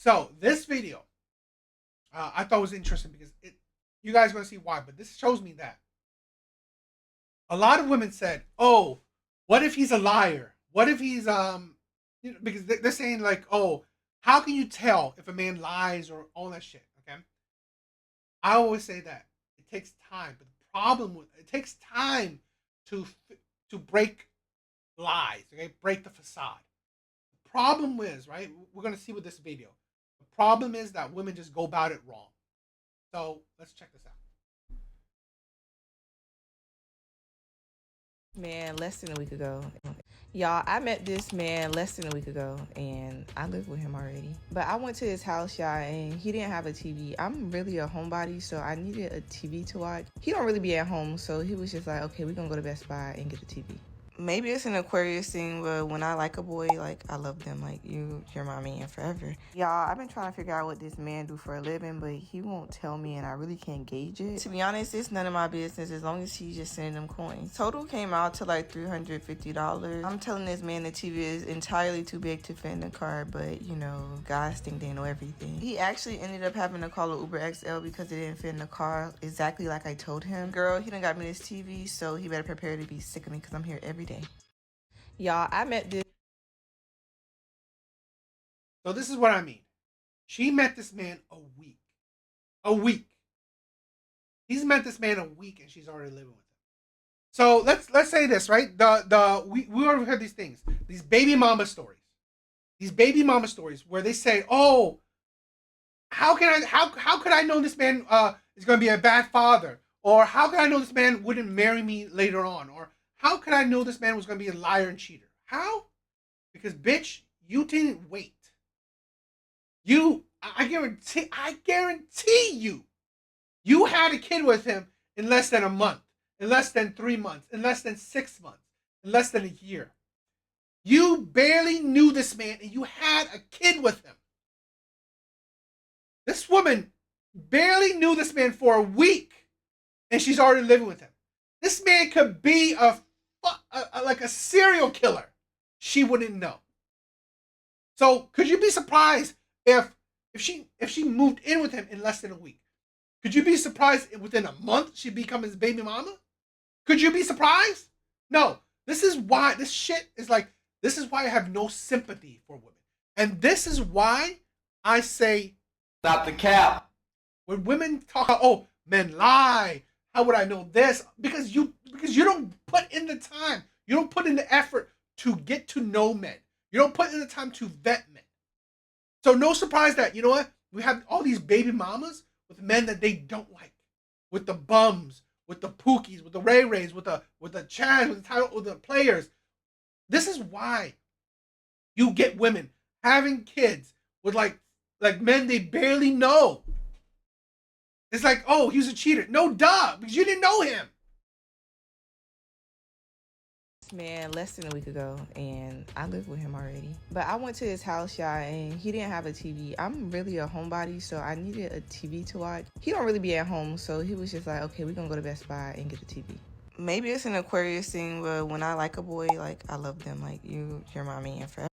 So this video, I thought was interesting because you guys are gonna see why, but this shows me that a lot of women said, "Oh, what if he's a liar? What if he's because they're saying like, oh, how can you tell if a man lies or all that shit?" Okay, I always say that it takes time, but the problem with it takes time to to break lies, okay, break the facade. The problem is, right? We're gonna see with this video. The problem is that women just go about it wrong. So let's check this out. Man less than a week ago. Y'all, I met this man less than a week ago and I live with him already. But I went to his house, y'all, and he didn't have a TV. I'm really a homebody, so I needed a TV to watch. He don't really be at home, so he was just like, okay, we're gonna go to Best Buy and get a TV. Maybe it's an Aquarius thing, but when I like a boy, like I love them. Like you're my man forever. Y'all, I've been trying to figure out what this man do for a living, but he won't tell me, and I really can't gauge it. To be honest, it's none of my business as long as he's just sending them coins. Total came out to like $350. I'm telling this man the TV is entirely too big to fit in the car, but you know, guys think they know everything. He actually ended up having to call an Uber XL because it didn't fit in the car exactly like I told him. Girl, he done got me this TV, so he better prepare to be sick of me because I'm here every day. Y'all, I met this. So this is what I mean. She met this man a week. A week. He's met this man a week and she's already living with him. So let's say this, right? We already heard these things, these baby mama stories. These baby mama stories where they say, "Oh, how could I know this man is going to be a bad father? Or how could I know this man wouldn't marry me later on? Or how could I know this man was going to be a liar and cheater? How? Because bitch, you didn't wait. I guarantee you, you had a kid with him in less than a month, in less than 3 months, in less than 6 months, in less than a year. You barely knew this man and you had a kid with him. This woman barely knew this man for a week and she's already living with him. This man could be like a serial killer. She wouldn't know. So could you be surprised if she moved in with him in less than a week? Could you be surprised if within a month she'd become his baby mama? Could you be surprised? No. This is why this shit is like. This is why I have no sympathy for women, and this is why I say Stop the cap. when women talk about, oh, men lie. How would I know this? Because you don't put in the time. You don't put in the effort to get to know men. You don't put in the time to vet men. So no surprise that, you know what? We have all these baby mamas with men that they don't like. With the bums, with the pookies, with the Ray Rays, with the Chad, with the players. This is why you get women having kids with like men they barely know. It's like, oh, he's a cheater. No, duh, because you didn't know him. Man less than a week ago and I live with him already. But I went to his house, y'all, and he didn't have a TV. I'm really a homebody, so I needed a TV to watch. He don't really be at home, so he was just like, okay, we're gonna go to Best Buy and get a TV. Maybe it's an Aquarius thing, but when I like a boy, like I love them. Like you're my man forever.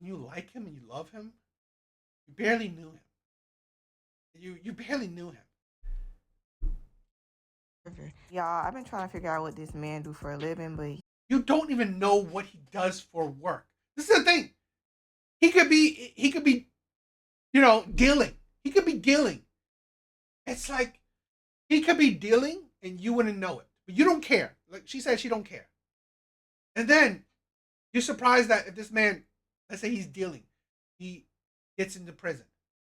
You like him and you love him. You barely knew him. You barely knew him. Y'all, I've been trying to figure out what this man do for a living, but You don't even know what he does for work. This is the thing. He could be, dealing. He could be dealing. It's like he could be dealing and you wouldn't know it. But you don't care. Like she said, she don't care. And then you're surprised that if this man, let's say he's dealing, he gets into prison.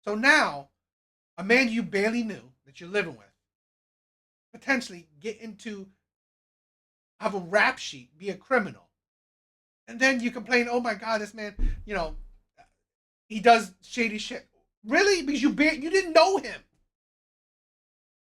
So now, a man you barely knew that you're living with, potentially get into have a rap sheet, be a criminal, and then you complain, oh my god, this man, you know, he does shady shit. Really? Because you didn't know him.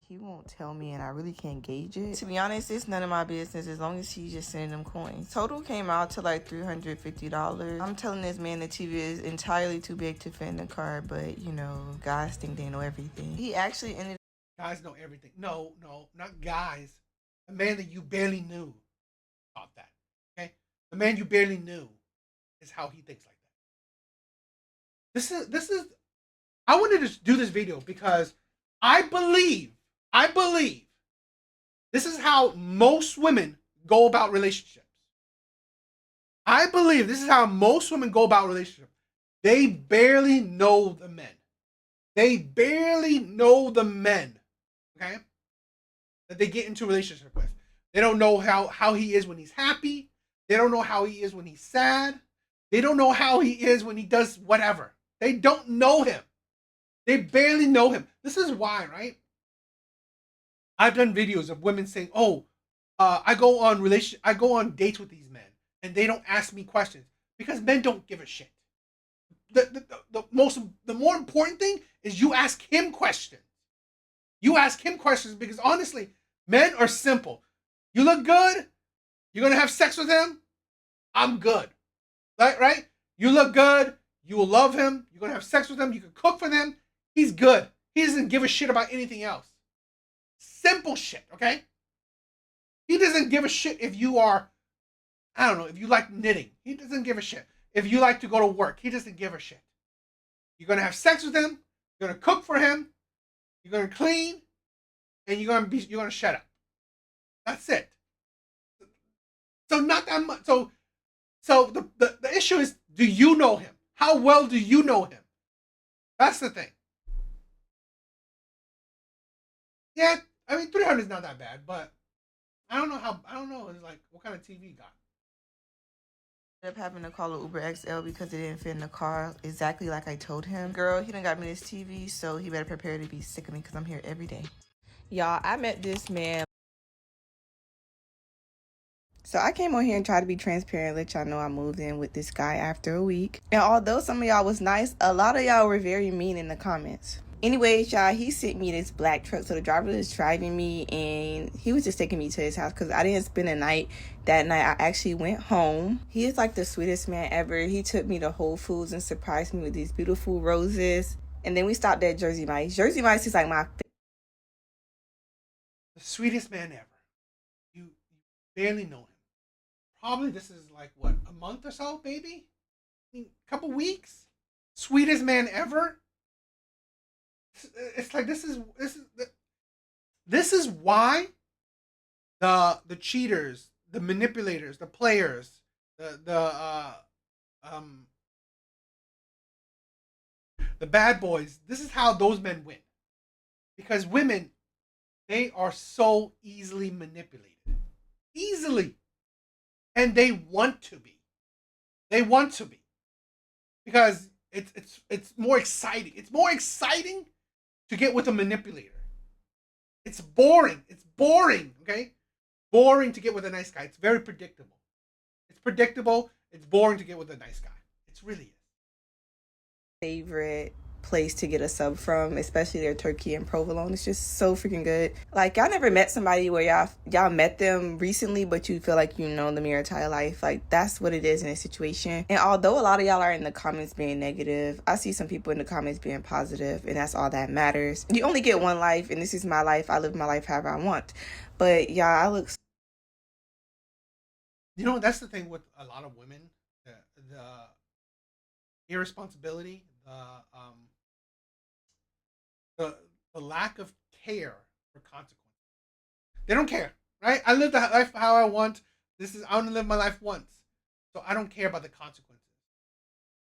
he won't tell me, and I really can't gauge it. To be honest, it's none of my business as long as he's just sending them coins. Total came out to like $350. I'm telling this man the TV is entirely too big to fit in the car, but you know, guys think they know everything. He actually ended. Guys know everything. No, no, not guys. A man that you barely knew thought that. Okay, the man you barely knew is how he thinks like This is I wanted to do this video because I believe this is how most women go about relationships. I believe this is how most women go about relationships. They barely know the men. They barely know the men, okay, that they get into a relationship with. They don't know how he is when he's happy. They don't know how he is when he's sad. They don't know how he is when he does whatever. They don't know him. They barely know him. This is why, right? I've done videos of women saying, "Oh, I go on dates with these men, and they don't ask me questions because men don't give a shit." The more important thing is you ask him questions. You ask him questions because honestly, men are simple. You look good. You're gonna have sex with him. I'm good. Right? You look good. You will love him. You're gonna have sex with him. You can cook for them. He's good. He doesn't give a shit about anything else. Simple shit, okay? He doesn't give a shit if you are, I don't know, if you like knitting. He doesn't give a shit. If you like to go to work, he doesn't give a shit. You're gonna have sex with him. You're gonna cook for him. You're gonna clean, and you're gonna shut up. That's it. So not that much. So the issue is, do you know him? How well do you know him? That's the thing. Yeah, I mean 300 is not that bad, but I don't know. It's like what kind of TV you got. Ended up having to call an Uber XL because it didn't fit in the car exactly like I told him. Girl, he done got me this TV, so he better prepare to be sick of me because I'm here every day. Y'all, I met this man. So I came on here and tried to be transparent, let y'all know I moved in with this guy after a week. And although some of y'all was nice, a lot of y'all were very mean in the comments. Anyways, y'all, he sent me this black truck. So the driver was driving me and he was just taking me to his house because I didn't spend the night. That night, I actually went home. He is like the sweetest man ever. He took me to Whole Foods and surprised me with these beautiful roses. And then we stopped at Jersey Mike's. Jersey Mike's is like my The sweetest man ever. You barely know him. Probably this is like what, a month or so, maybe? A couple weeks? Sweetest man ever? It's like this is why the cheaters, the manipulators, the players, um the bad boys, this is how those men win. Because women, they are so easily manipulated. Easily. And they want to be. They want to be. Because it's more exciting. It's more exciting to get with a manipulator. It's boring. It's boring, okay? Boring to get with a nice guy. It's very predictable. It's predictable. It's boring to get with a nice guy. It's really is. favorite place to get a sub from, especially their turkey and provolone. It's just so freaking good. Like, y'all never met somebody where y'all met them recently, but you feel like you know them your entire life. Like, that's what it is in a situation. And although a lot of y'all are in the comments being negative, I see some people in the comments being positive, and that's all that matters. You only get one life, and this is my life. I live my life however I want. But y'all, I look. You know, that's the thing with a lot of women. The irresponsibility, the lack of care for consequences. They don't care, right? I live the life how I want. I want to live my life once, so I don't care about the consequences.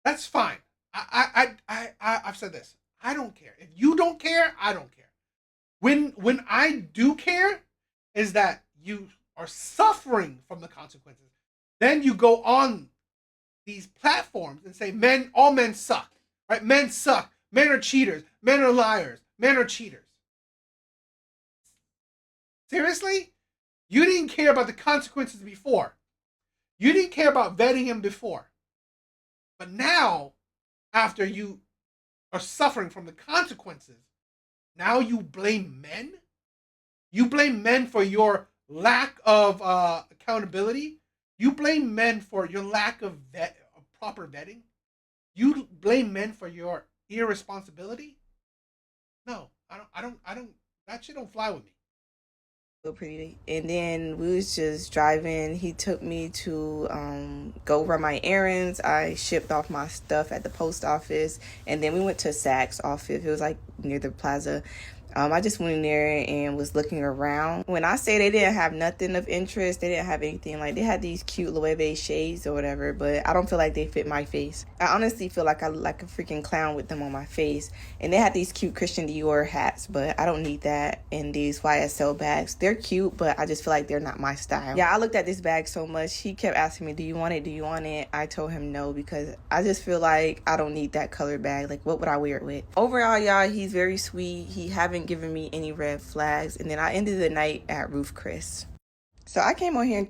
That's fine. I've said this. I don't care. If you don't care, I don't care. When I do care, is that you are suffering from the consequences. Then you go on these platforms and say all men suck, right? Men suck. Men are cheaters. Men are liars. Men are cheaters. Seriously? You didn't care about the consequences before. You didn't care about vetting him before. But now, after you are suffering from the consequences, now you blame men? You blame men for your lack of accountability? You blame men for your lack of proper vetting? You blame men for your irresponsibility? No, I don't. That shit don't fly with me. pretty. And then we was just driving. He took me to go run my errands. I shipped off my stuff at the post office, and then we went to Saks office. It was like near the plaza. I just went in there and was looking around. When I say they didn't have nothing of interest, they didn't have anything. Like, they had these cute Loewe shades or whatever, but I don't feel like they fit my face. I honestly feel like I look like a freaking clown with them on my face. And they had these cute Christian Dior hats, but I don't need that. And these YSL bags, they're cute, but I just feel like they're not my style. Yeah, I looked at this bag so much. He kept asking me, do you want it? Do you want it? I told him no, because I just feel like I don't need that colored bag. Like, what would I wear it with? Overall, y'all, he's very sweet. He haven't given me any red flags. And then I ended the night at Ruth Chris. So I came on here and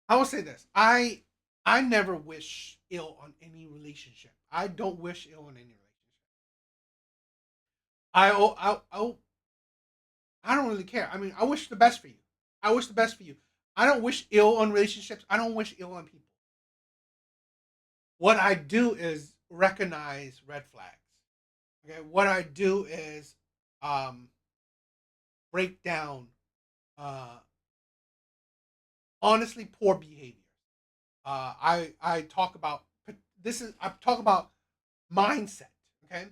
I will say this: I never wish ill on any relationship. I don't wish ill on any relationship. I don't really care. I mean, I wish the best for you. I wish the best for you. I don't wish ill on relationships. I don't wish ill on people. What I do is recognize red flags. Okay, what I do is um, break down uh, honestly poor behavior. I talk about I talk about mindset. Okay,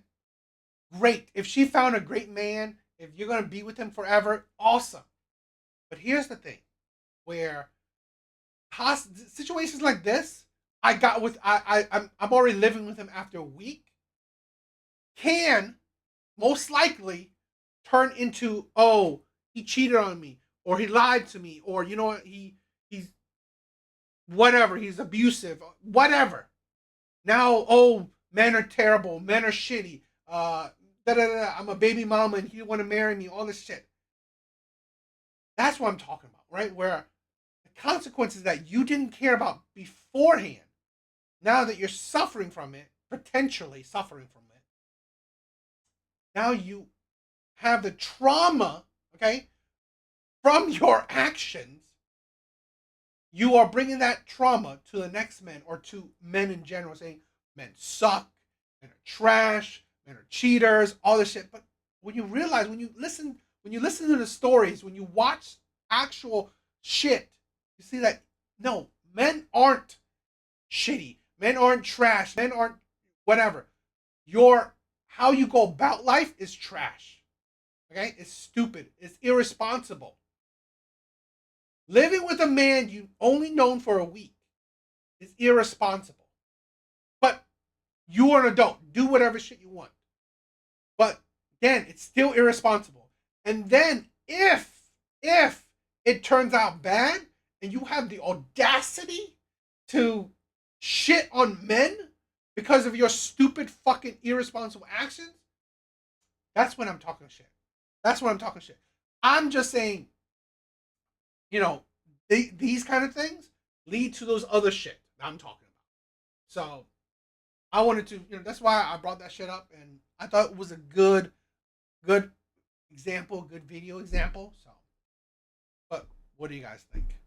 great. If she found a great man, if you're gonna be with him forever, awesome. But here's the thing, where situations like this, I got with I'm already living with him after a week, can most likely turn into, oh, he cheated on me, or he lied to me, or you know what, he's whatever, he's abusive, whatever. Now, oh, men are terrible, men are shitty, I'm a baby mama and he didn't want to marry me, all this shit. That's what I'm talking about, right? Where the consequences that you didn't care about beforehand, now that you're suffering from it, potentially suffering from it, now you have the trauma, okay, from your actions. You are bringing that trauma to the next men, or to men in general, saying men suck, men are trash, men are cheaters, all this shit. But when you realize, when you listen to the stories, when you watch actual shit, you see that no, men aren't shitty, men aren't trash, men aren't whatever. Your how you go about life is trash. Okay? It's stupid. It's irresponsible. Living with a man you only known for a week is irresponsible. But you are an adult. Do whatever shit you want. But again, it's still irresponsible. And then if it turns out bad and you have the audacity to shit on men because of your stupid fucking irresponsible actions, that's when I'm talking shit. That's when I'm talking shit. I'm just saying, you know, these kind of things lead to those other shit that I'm talking about. So I wanted to, that's why I brought that shit up, and I thought it was a good example, good video example. So, but what do you guys think?